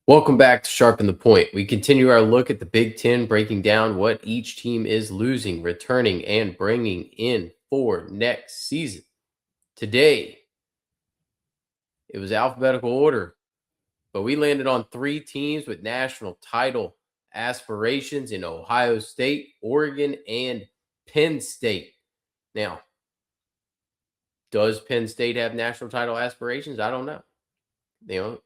Welcome back to Sharpen the Point. We continue our look at the Big Ten, breaking down what each team is losing, returning, and bringing in for next season. Today, it was alphabetical order, but we landed on three teams with national title aspirations in Ohio State, Oregon, and Penn State. Now, does Penn State have national title aspirations? I don't know.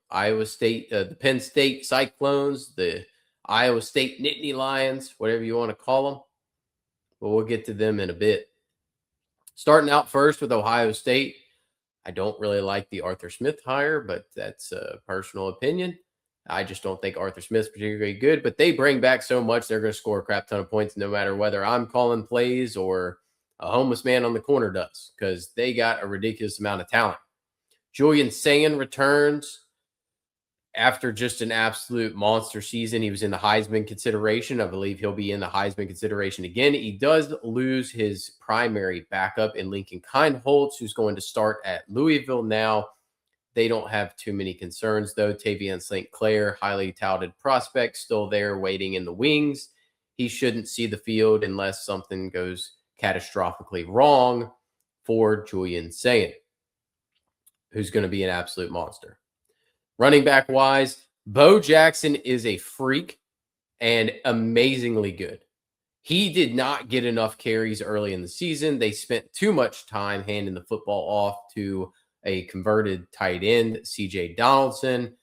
Iowa State, the Penn State Cyclones, the Iowa State Nittany Lions, whatever you want to call them. But we'll get to them in a bit. Starting out first with Ohio State, I don't really like the Arthur Smith hire, but that's a personal opinion. I just don't think Arthur Smith's particularly good, but they bring back so much, they're going to score a crap ton of points no matter whether I'm calling plays or a homeless man on the corner does, because they got a ridiculous amount of talent. Julian Sayin returns after just an absolute monster season. He was in the Heisman consideration. I believe he'll be in the Heisman consideration again. He does lose his primary backup in Lincoln Kindholtz, who's going to start at Louisville now. They don't have too many concerns, though. Tavian St. Clair, highly touted prospect, still there waiting in the wings. He shouldn't see the field unless something goes catastrophically wrong for Julian Sayin, who's going to be an absolute monster. Running back wise, Bo Jackson is a freak and amazingly good. He did not get enough carries early in the season. They spent too much time handing the football off to a converted tight end, CJ Donaldson.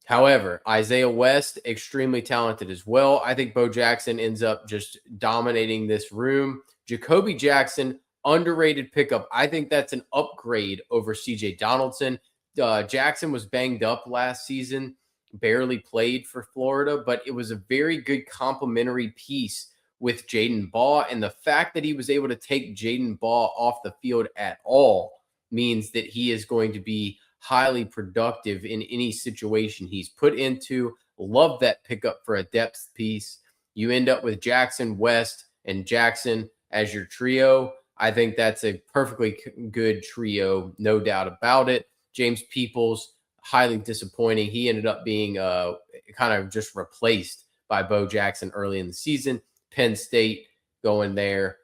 However, Isaiah West, extremely talented as well. I think Bo Jackson ends up just dominating this room. Jacoby Jackson, underrated pickup. I think that's an upgrade over CJ Donaldson. Jackson was banged up last season, barely played for Florida, but it was a very good complementary piece with Jaden Baugh. And the fact that he was able to take Jaden Baugh off the field at all means that he is going to be highly productive in any situation he's put into. Love that pickup for a depth piece. You end up with Jackson, West, and Jackson as your trio. I think that's a perfectly good trio, no doubt about it. James Peoples, highly disappointing. He ended up being kind of just replaced by Bo Jackson early in the season. Penn State going there.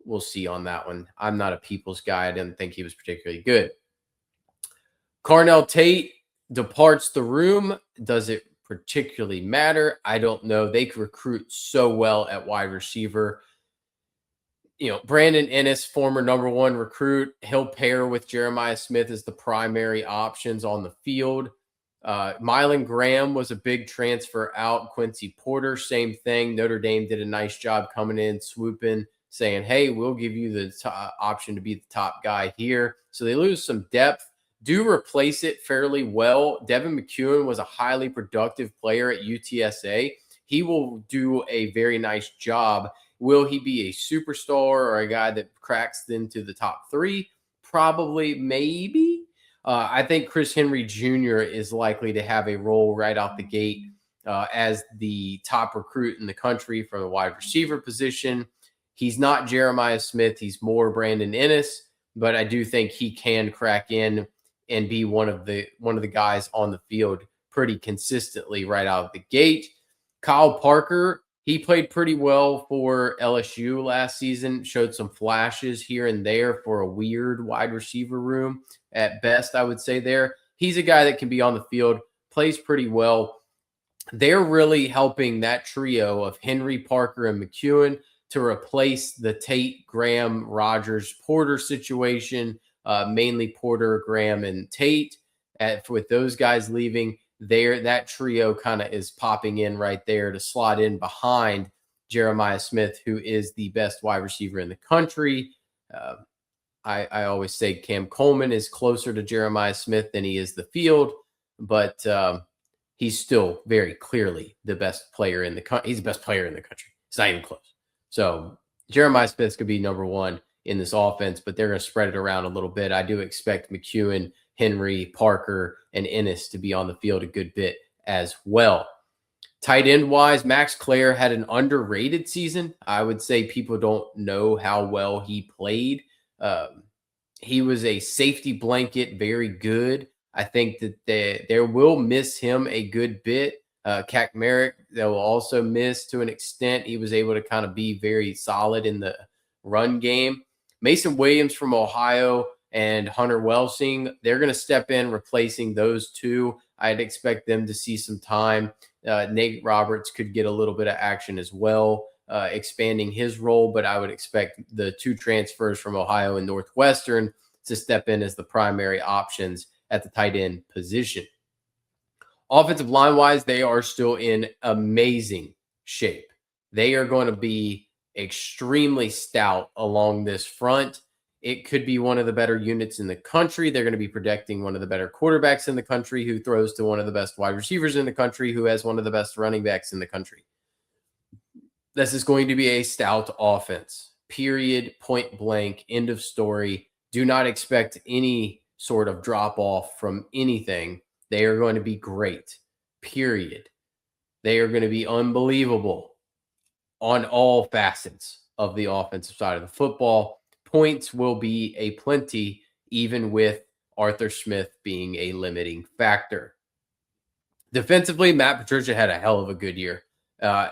We'll see on that one. I'm not a Peoples guy. I didn't think he was particularly good. Carnell Tate departs the room. Does it particularly matter? I don't know. They recruit so well at wide receiver. Brandon Ennis, former number one recruit, he'll pair with Jeremiah Smith as the primary options on the field. Mylan Graham was a big transfer out. Quincy Porter, same thing. Notre Dame did a nice job coming in, swooping, saying, hey, we'll give you the option to be the top guy here. So they lose some depth, do replace it fairly well. Devin McEwen was a highly productive player at UTSA. He will do a very nice job. Will he be a superstar or a guy that cracks into the top three? Probably, maybe. I think Chris Henry Jr. is likely to have a role right out the gate as the top recruit in the country for the wide receiver position. He's not Jeremiah Smith. He's more Brandon Ennis, but I do think he can crack in and be one of the guys on the field pretty consistently right out of the gate. Kyle Parker, he played pretty well for LSU last season, showed some flashes here and there for a weird wide receiver room at best, I would say there. He's a guy that can be on the field, plays pretty well. They're really helping that trio of Henry, Parker, and McEwen to replace the Tate, Graham, Rogers, Porter situation, mainly Porter, Graham, and Tate. With those guys leaving, that trio kind of is popping in right there to slot in behind Jeremiah Smith, who is the best wide receiver in the country. I always say Cam Coleman is closer to Jeremiah Smith than he is the field, but he's still very clearly the best player in the country. He's the best player in the country. It's not even close. So Jeremiah Smith could be number one in this offense, but they're going to spread it around a little bit. I do expect McEwen, Henry, Parker, and Ennis to be on the field a good bit as well. Tight end wise, Max Clare had an underrated season. I would say people don't know how well he played. He was a safety blanket, very good. I think that they will miss him a good bit. Merrick, they will also miss to an extent. He was able to kind of be very solid in the run game. Mason Williams from Ohio and Hunter Welsing, they're going to step in replacing those two. I'd expect them to see some time. Nate Roberts could get a little bit of action as well, expanding his role, but I would expect the two transfers from Ohio and Northwestern to step in as the primary options at the tight end position. Offensive line wise, they are still in amazing shape. They are going to be extremely stout along this front. It could be one of the better units in the country. They're going to be protecting one of the better quarterbacks in the country who throws to one of the best wide receivers in the country, who has one of the best running backs in the country. This is going to be a stout offense, period, point blank, end of story. Do not expect any sort of drop off from anything. They are going to be great, period. They are going to be unbelievable on all facets of the offensive side of the football. Points will be a plenty, even with Arthur Smith being a limiting factor. Defensively, Matt Patricia had a hell of a good year.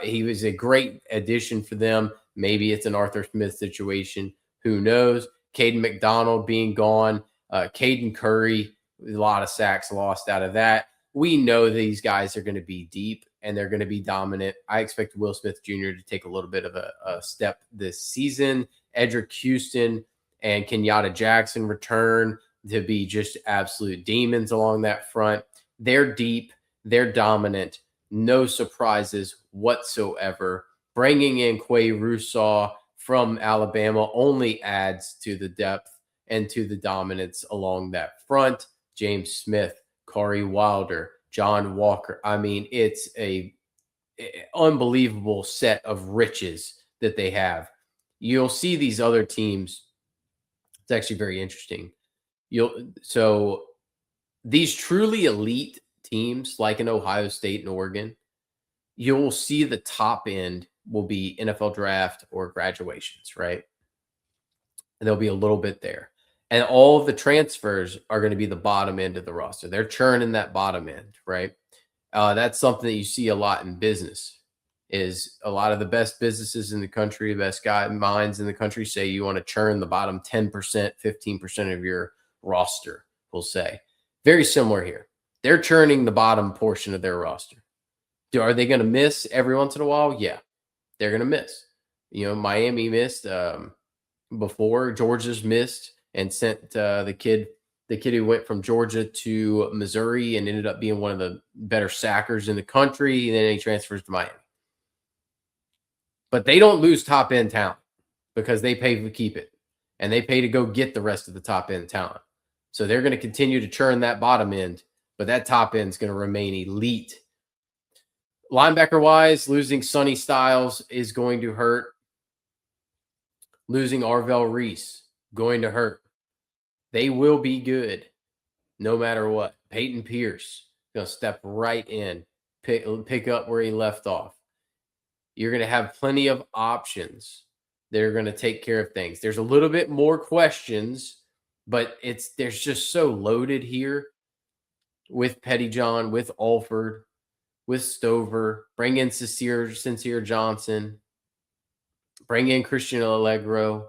He was a great addition for them. Maybe it's an Arthur Smith situation. Who knows? Caden McDonald being gone. Caden Curry, a lot of sacks lost out of that. We know these guys are going to be deep and they're going to be dominant. I expect Will Smith Jr. to take a little bit of a step this season. Edric Houston and Kenyatta Jackson return to be just absolute demons along that front. They're deep. They're dominant. No surprises whatsoever. Bringing in Quay Russaw from Alabama only adds to the depth and to the dominance along that front. James Smith, Corey Wilder, John Walker. I mean, it's a unbelievable set of riches that they have. You'll see these other teams. It's actually very interesting. So these truly elite teams like in Ohio State and Oregon, you'll see the top end will be NFL draft or graduations, right? And there'll be a little bit there. And all of the transfers are going to be the bottom end of the roster. They're churning that bottom end, right? That's something that you see a lot in business. Is a lot of the best businesses in the country, the best minds in the country say you want to churn the bottom 10%, 15% of your roster, we'll say. Very similar here. They're churning the bottom portion of their roster. Are they going to miss every once in a while? Yeah, they're going to miss. Miami missed before. Georgia's missed and sent the kid who went from Georgia to Missouri and ended up being one of the better sackers in the country. And then he transfers to Miami. But they don't lose top end talent because they pay to keep it and they pay to go get the rest of the top end talent. So they're going to continue to churn that bottom end, but that top end is going to remain elite. Linebacker wise, losing Sonny Styles is going to hurt. Losing Arvell Reese going to hurt. They will be good no matter what. Peyton Pierce going to step right in, pick up where he left off. You're going to have plenty of options that are going to take care of things. There's a little bit more questions, but there's just so loaded here with Pettyjohn, with Alford, with Stover. Bring in Sincere Johnson. Bring in Christian Allegro.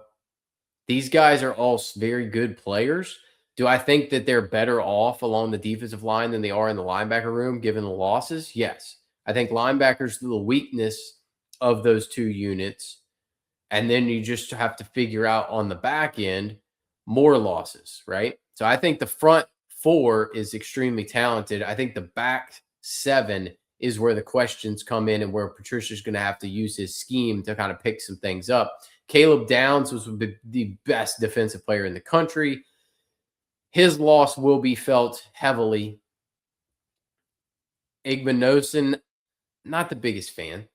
These guys are all very good players. Do I think that they're better off along the defensive line than they are in the linebacker room given the losses? Yes. I think linebackers the weakness of those two units. And then you just have to figure out on the back end more losses, right? So I think the front four is extremely talented. I think the back seven is where the questions come in and where Patricia's going to have to use his scheme to kind of pick some things up. Caleb Downs was the best defensive player in the country. His loss will be felt heavily. Igmanosin, not the biggest fan.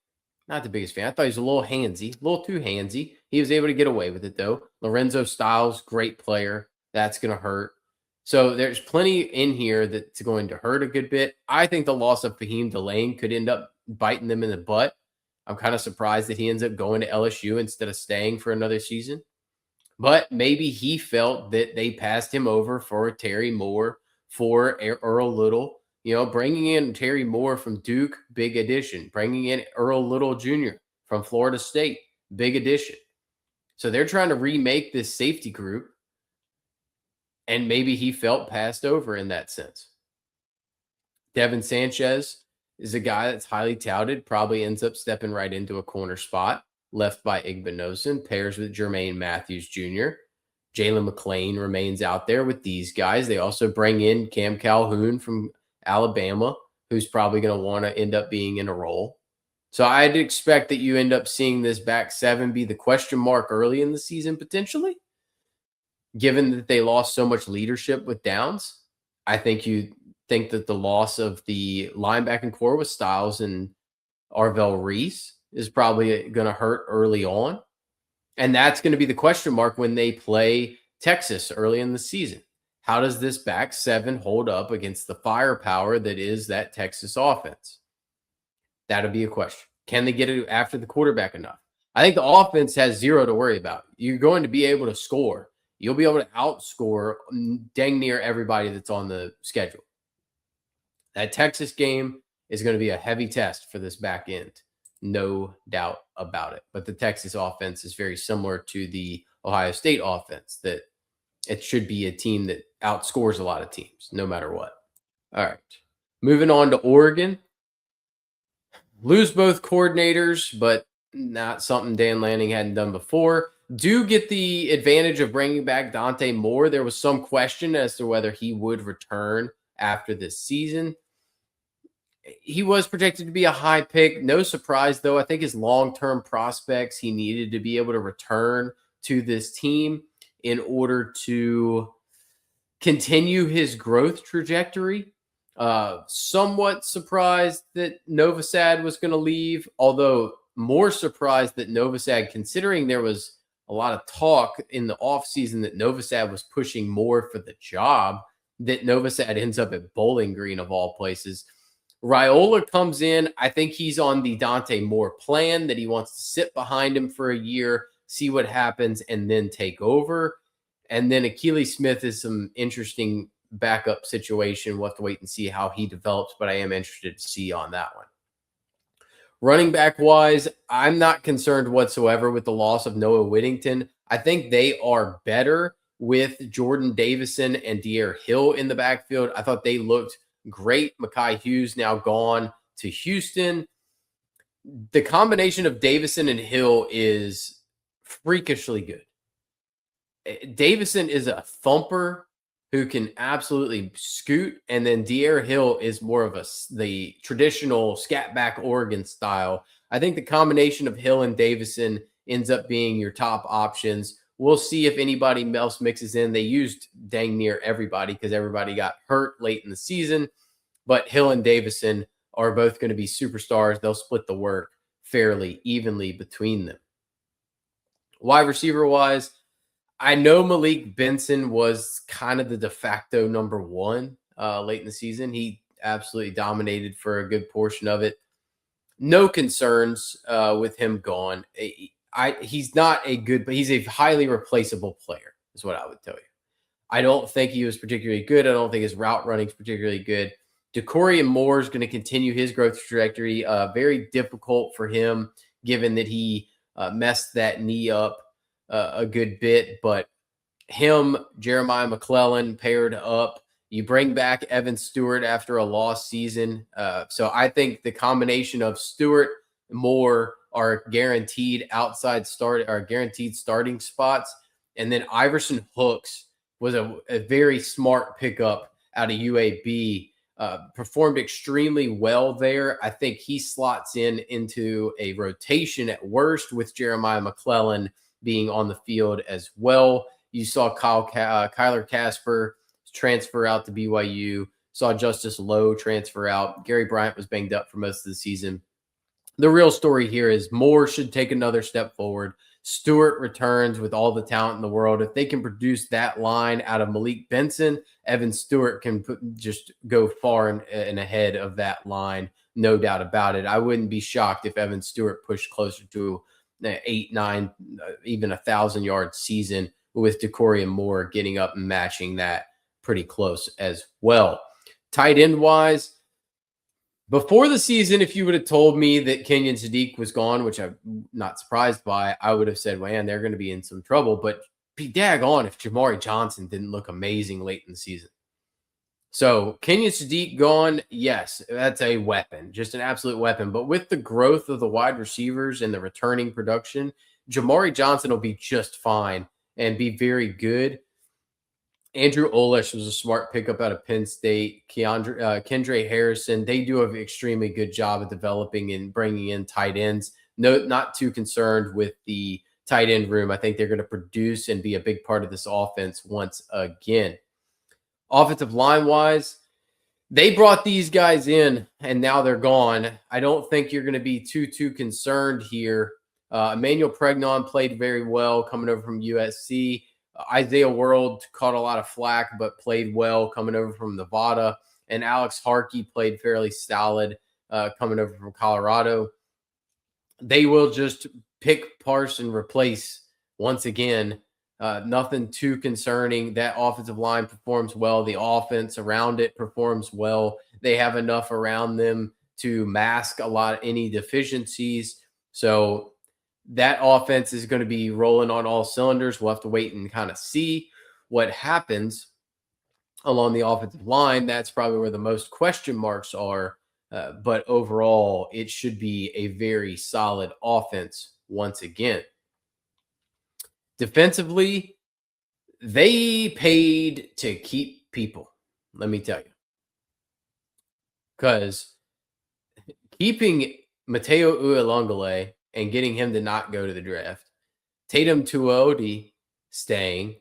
Not the biggest fan. I thought he was a little handsy, a little too handsy. He was able to get away with it, though. Lorenzo Styles, great player. That's going to hurt. So there's plenty in here that's going to hurt a good bit. I think the loss of Fahim Delane could end up biting them in the butt. I'm kind of surprised that he ends up going to LSU instead of staying for another season. But maybe he felt that they passed him over for Terry Moore, for Earl Little. Bringing in Terry Moore from Duke, big addition. Bringing in Earl Little Jr. from Florida State, big addition. So they're trying to remake this safety group, and maybe he felt passed over in that sense. Devin Sanchez is a guy that's highly touted, probably ends up stepping right into a corner spot, left by Igbinosun, pairs with Jermaine Matthews Jr. Jalen McClain remains out there with these guys. They also bring in Cam Calhoun from Alabama, who's probably going to want to end up being in a role. So I'd expect that you end up seeing this back seven be the question mark early in the season, potentially, given that they lost so much leadership with Downs. I think you think that the loss of the linebacking core with Styles and Arvell Reese is probably going to hurt early on. And that's going to be the question mark when they play Texas early in the season. How does this back seven hold up against the firepower that is that Texas offense? That'll be a question. Can they get it after the quarterback enough? I think the offense has zero to worry about. You're going to be able to score. You'll be able to outscore dang near everybody that's on the schedule. That Texas game is going to be a heavy test for this back end. No doubt about it. But the Texas offense is very similar to the Ohio State offense, that it should be a team that outscores a lot of teams, no matter what. All right. Moving on to Oregon. Lose both coordinators, but not something Dan Lanning hadn't done before. Do get the advantage of bringing back Dante Moore. There was some question as to whether he would return after this season. He was projected to be a high pick. No surprise, though. I think his long-term prospects, he needed to be able to return to this team in order to continue his growth trajectory. Somewhat surprised that Novosad was going to leave, although more surprised that Novosad, considering there was a lot of talk in the offseason that Novosad was pushing more for the job, that Novosad ends up at Bowling Green of all places. Raiola comes in. I think he's on the Dante Moore plan, that he wants to sit behind him for a year, see what happens, and then take over. And then Akili Smith is some interesting backup situation. We'll have to wait and see how he develops, but I am interested to see on that one. Running back wise, I'm not concerned whatsoever with the loss of Noah Whittington. I think they are better with Jordan Davison and De'Aaron Hill in the backfield. I thought they looked great. Mekhi Hughes now gone to Houston. The combination of Davison and Hill is freakishly good. Davison is a thumper who can absolutely scoot, and then De'Aaron Hill is more of the traditional scat back Oregon style. I think the combination of Hill and Davison ends up being your top options. We'll see if anybody else mixes in. They used dang near everybody because everybody got hurt late in the season, but Hill and Davison are both going to be superstars. They'll split the work fairly evenly between them. Wide receiver wise, I know Malik Benson was kind of the de facto number one late in the season. He absolutely dominated for a good portion of it. No concerns with him gone. He's not a good, but he's a highly replaceable player, is what I would tell you. I don't think he was particularly good. I don't think his route running is particularly good. DeCorian Moore is going to continue his growth trajectory. Very difficult for him, given that he messed that knee up a good bit, but him, Jeremiah McClellan paired up. You bring back Evan Stewart after a lost season. So I think the combination of Stewart, Moore are guaranteed guaranteed starting spots. And then Iverson Hooks was a very smart pickup out of UAB. Performed extremely well there. I think he slots into a rotation at worst, with Jeremiah McClellan being on the field as well. You saw Kyler Casper transfer out to BYU. Saw Justice Lowe transfer out. Gary Bryant was banged up for most of the season. The real story here is Moore should take another step forward. Stewart returns with all the talent in the world. If they can produce that line out of Malik Benson, Evan Stewart can just go far and ahead of that line, no doubt about it. I wouldn't be shocked if Evan Stewart pushed closer to 8, 9, even 1,000-yard season with DeCorian Moore getting up and matching that pretty close as well. Tight end wise, before the season, if you would have told me that Kenyon Sadiq was gone, which I'm not surprised by, I would have said, man, they're going to be in some trouble. But be daggone if Jamari Johnson didn't look amazing late in the season. So Kenyon Sadiq gone, yes, that's a weapon, just an absolute weapon. But with the growth of the wide receivers and the returning production, Jamari Johnson will be just fine and be very good. Andrew Olesh was a smart pickup out of Penn State. Kendre Harrison, they do an extremely good job of developing and bringing in tight ends. No, not too concerned with the tight end room. I think they're going to produce and be a big part of this offense once again. Offensive line wise, they brought these guys in and now they're gone. I don't think you're going to be too concerned here. Emmanuel Pregnon played very well coming over from USC. Isaiah World caught a lot of flack, but played well coming over from Nevada. And Alex Harkey played fairly solid coming over from Colorado. They will just pick, parse, and replace once again. Nothing too concerning. That offensive line performs well. The offense around it performs well. They have enough around them to mask any deficiencies. So that offense is going to be rolling on all cylinders. We'll have to wait and kind of see what happens along the offensive line. That's probably where the most question marks are. But overall, it should be a very solid offense once again. Defensively, they paid to keep people, let me tell you. Because keeping Mateo Uiagalelei and getting him to not go to the draft, Tatum Tuioti staying,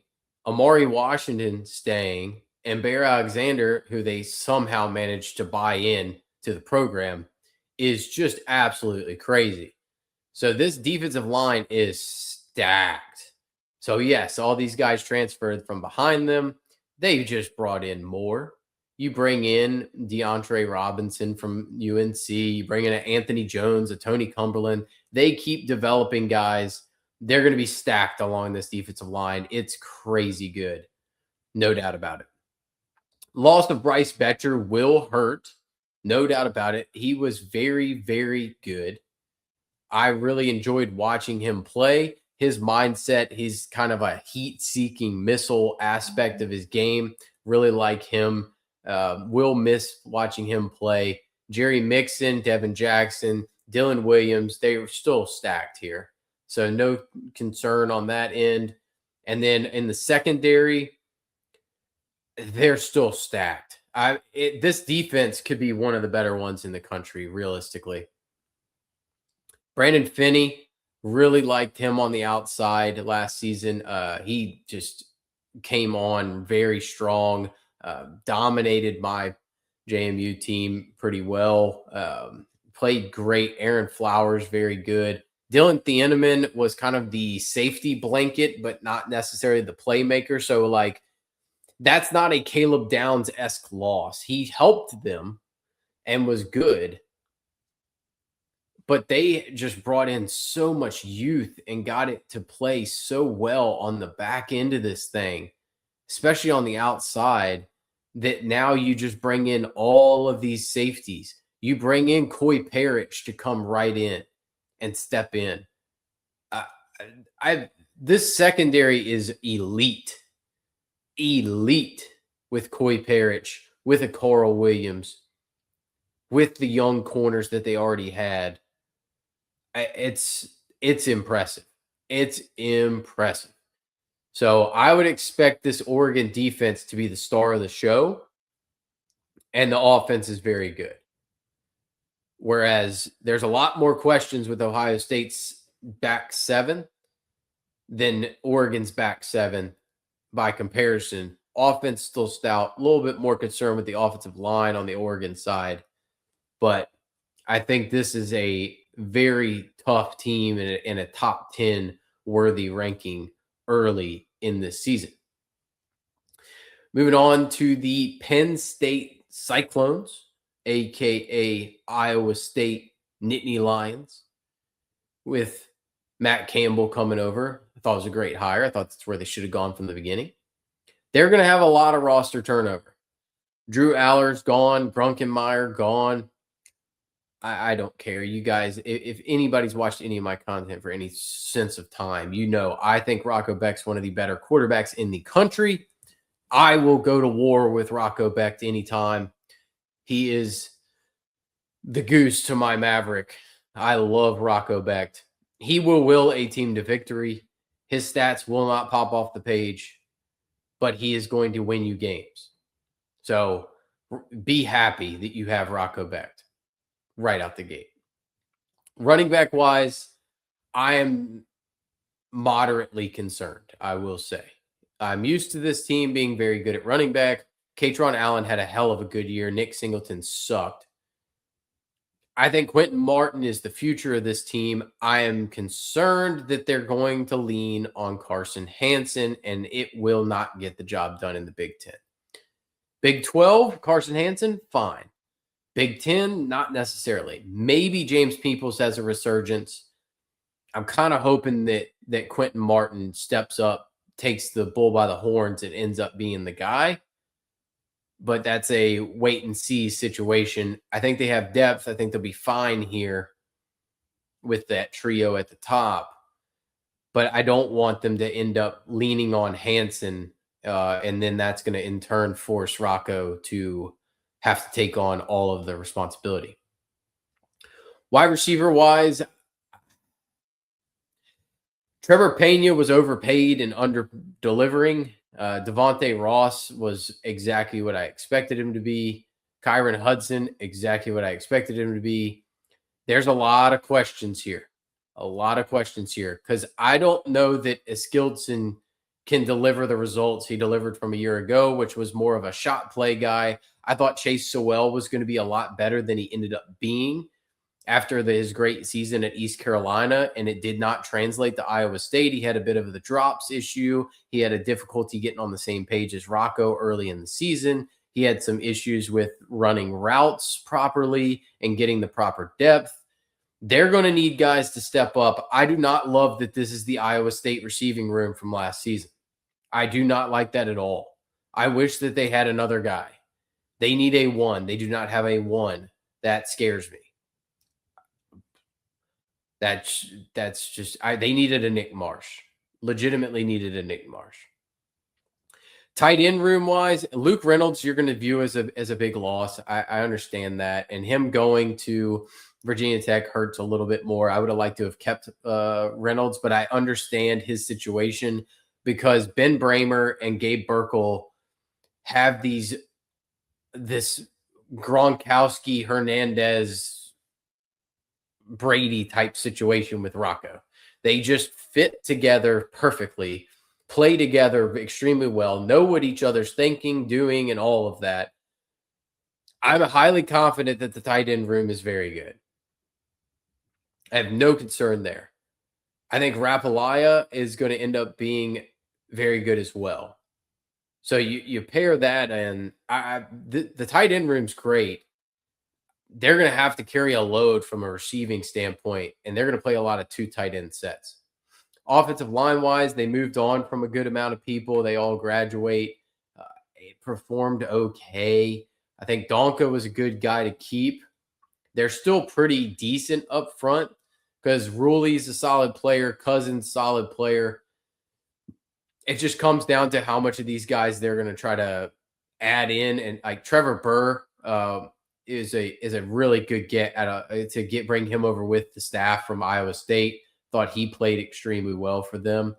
Amari Washington staying, and Bear Alexander, who they somehow managed to buy in to the program, is just absolutely crazy. So this defensive line is stacked. So yes, all these guys transferred from behind them. They just brought in more. You bring in DeAndre Robinson from UNC. You bring in Anthony Jones, a Tony Cumberland. They keep developing guys. They're going to be stacked along this defensive line. It's crazy good. No doubt about it. Loss of Bryce Betcher will hurt. No doubt about it. He was very, very good. I really enjoyed watching him play. His mindset, he's kind of a heat-seeking missile aspect of his game. Really like him. Will miss watching him play. Jerry Mixon, Devin Jackson, Dylan Williams, they are still stacked here. So no concern on that end. And then in the secondary, they're still stacked. This defense could be one of the better ones in the country, realistically. Brandon Finney, really liked him on the outside last season. He just came on very strong, dominated my JMU team pretty well. Played great. Aaron Flowers, very good. Dylan Thieneman was kind of the safety blanket, but not necessarily the playmaker. So, that's not a Caleb Downs-esque loss. He helped them and was good, but they just brought in so much youth and got it to play so well on the back end of this thing, especially on the outside, that now you just bring in all of these safeties. You bring in Coy Parrish to come right in and step in. This secondary is elite with Coy Parrish, with a Carl Williams, with the young corners that they already had. It's impressive. It's impressive. So I would expect this Oregon defense to be the star of the show, and the offense is very good. Whereas there's a lot more questions with Ohio State's back seven than Oregon's back seven by comparison. Offense still stout, a little bit more concerned with the offensive line on the Oregon side. But I think this is a very tough team and a top 10 worthy ranking early in this season. Moving on to the Penn State Cyclones, a.k.a. Iowa State Nittany Lions, with Matt Campbell coming over. I thought it was a great hire. I thought that's where they should have gone from the beginning. They're going to have a lot of roster turnover. Drew Aller's gone. Grunkenmeyer gone. I don't care. You guys, if anybody's watched any of my content for any sense of time, I think Rocco Beck's one of the better quarterbacks in the country. I will go to war with Rocco Beck anytime. He is the goose to my Maverick. I love Rocco Beck. He will will a team to victory. His stats will not pop off the page, but he is going to win you games. So be happy that you have Rocco Beck right out the gate. Running back wise, I am moderately concerned, I will say. I'm used to this team being very good at running back. Katron Allen had a hell of a good year. Nick Singleton sucked. I think Quentin Martin is the future of this team. I am concerned that they're going to lean on Carson Hansen, and it will not get the job done in the Big Ten. Big 12, Carson Hansen, fine. Big 10, not necessarily. Maybe James Peoples has a resurgence. I'm kind of hoping that Quentin Martin steps up, takes the bull by the horns, and ends up being the guy. But that's a wait and see situation. I think they have depth. I think they'll be fine here with that trio at the top. But I don't want them to end up leaning on Hansen, and then that's going to in turn force Rocco to have to take on all of the responsibility. Wide receiver wise, Trevor Pena was overpaid and under delivering. Devontae Ross was exactly what I expected him to be. Kyron Hudson, exactly what I expected him to be. There's a lot of questions here. Because I don't know that Eskildson can deliver the results he delivered from a year ago, which was more of a shot play guy. I thought Chase Sowell was going to be a lot better than he ended up being after his great season at East Carolina, and it did not translate to Iowa State. He had a bit of the drops issue. He had a difficulty getting on the same page as Rocco early in the season. He had some issues with running routes properly and getting the proper depth. They're going to need guys to step up. I do not love that this is the Iowa State receiving room from last season. I do not like that at all. I wish that they had another guy. They need a one. They do not have a one. That scares me. That's just they needed a Nick Marsh. Legitimately needed a Nick Marsh. Tight end room wise, Luke Reynolds, you're going to view as a big loss. I understand that, and him going to Virginia Tech hurts a little bit more. I would have liked to have kept Reynolds, but I understand his situation because Ben Bramer and Gabe Burkle have this Gronkowski, Hernandez, Brady type situation with Rocco. They just fit together perfectly, play together extremely well, know what each other's thinking, doing, and all of that. I'm highly confident that the tight end room is very good. I have no concern there. I think Rapalaya is going to end up being very good as well. So you pair that, and the tight end room's great. They're going to have to carry a load from a receiving standpoint, and they're going to play a lot of two tight end sets. Offensive line-wise, they moved on from a good amount of people. They all graduate. It performed okay. I think Donka was a good guy to keep. They're still pretty decent up front because Ruli's a solid player. Cousins, solid player. It just comes down to how much of these guys they're going to try to add in. And like Trevor Burr, is a really good get bring him over with the staff from Iowa State. Thought he played extremely well for them.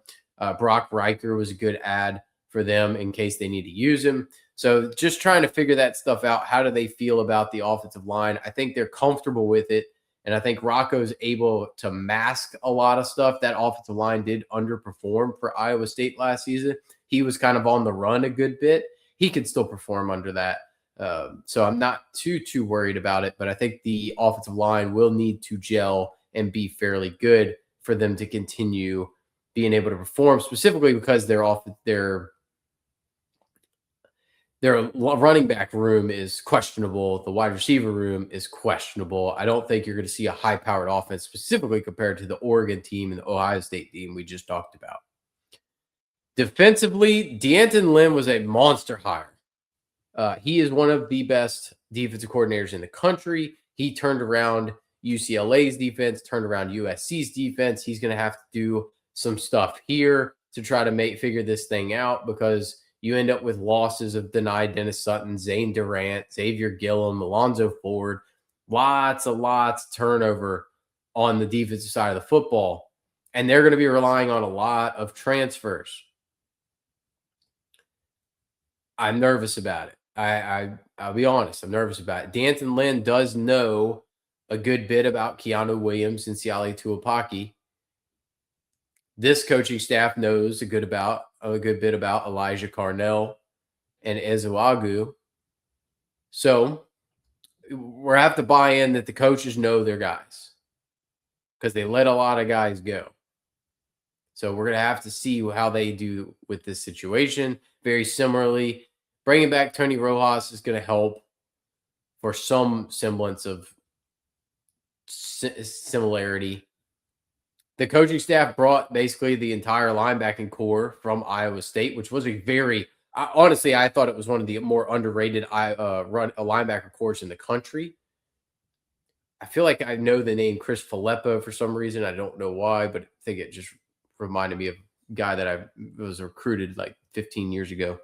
Brock Riker was a good add for them in case they need to use him. So just trying to figure that stuff out. How do they feel about the offensive line? I think they're comfortable with it. And I think Rocco's able to mask a lot of stuff. That offensive line did underperform for Iowa State last season. He was kind of on the run a good bit. He could still perform under that. So I'm not too worried about it, but I think the offensive line will need to gel and be fairly good for them to continue being able to perform, specifically because their running back room is questionable. The wide receiver room is questionable. I don't think you're going to see a high-powered offense, specifically compared to the Oregon team and the Ohio State team we just talked about. Defensively, D'Anton Lynn was a monster hire. He is one of the best defensive coordinators in the country. He turned around UCLA's defense, turned around USC's defense. He's going to have to do some stuff here to try to figure this thing out, because you end up with losses of denied Dennis Sutton, Zane Durant, Xavier Gillum, Alonzo Ford. Lots of turnover on the defensive side of the football. And they're going to be relying on a lot of transfers. I'm nervous about it. I'll be honest. I'm nervous about it. D'Anton Lynn does know a good bit about Keanu Williams and Siale Tuapaki. This coaching staff knows a good bit about Elijah Carnell and Ezeagu. So we have to buy in that the coaches know their guys, because they let a lot of guys go. So we're going to have to see how they do with this situation. Very similarly, bringing back Tony Rojas is going to help for some semblance of similarity. The coaching staff brought basically the entire linebacking core from Iowa State, which was honestly, I thought it was one of the more underrated linebacker cores in the country. I feel like I know the name Chris Filippo for some reason. I don't know why, but I think it just reminded me of a guy that I was recruited like 15 years ago.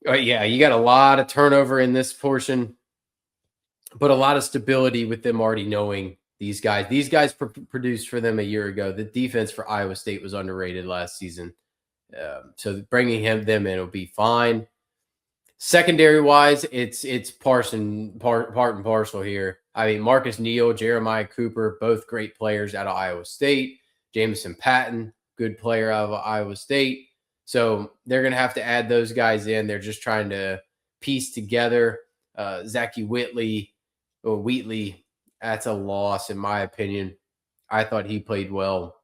Yeah, you got a lot of turnover in this portion, but a lot of stability with them already knowing these guys. These guys produced for them a year ago. The defense for Iowa State was underrated last season. So bringing them in will be fine. Secondary wise, it's part and parcel here. I mean, Marcus Neal, Jeremiah Cooper, both great players out of Iowa State. Jamison Patton, good player out of Iowa State. So they're going to have to add those guys in. They're just trying to piece together. Zachy Wheatley, that's a loss in my opinion. I thought he played well.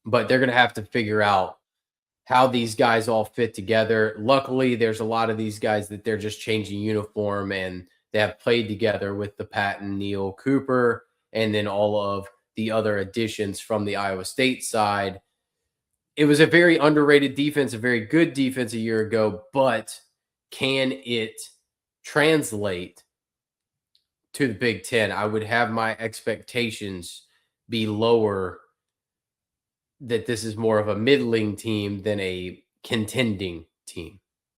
But they're going to have to figure out how these guys all fit together. Luckily, there's a lot of these guys that they're just changing uniform, and they have played together with the Patton, Neal, Cooper, and then all of the other additions from the Iowa State side. It was a very underrated defense, a very good defense a year ago, but can it translate to the Big Ten? I would have my expectations be lower, that this is more of a middling team than a contending team.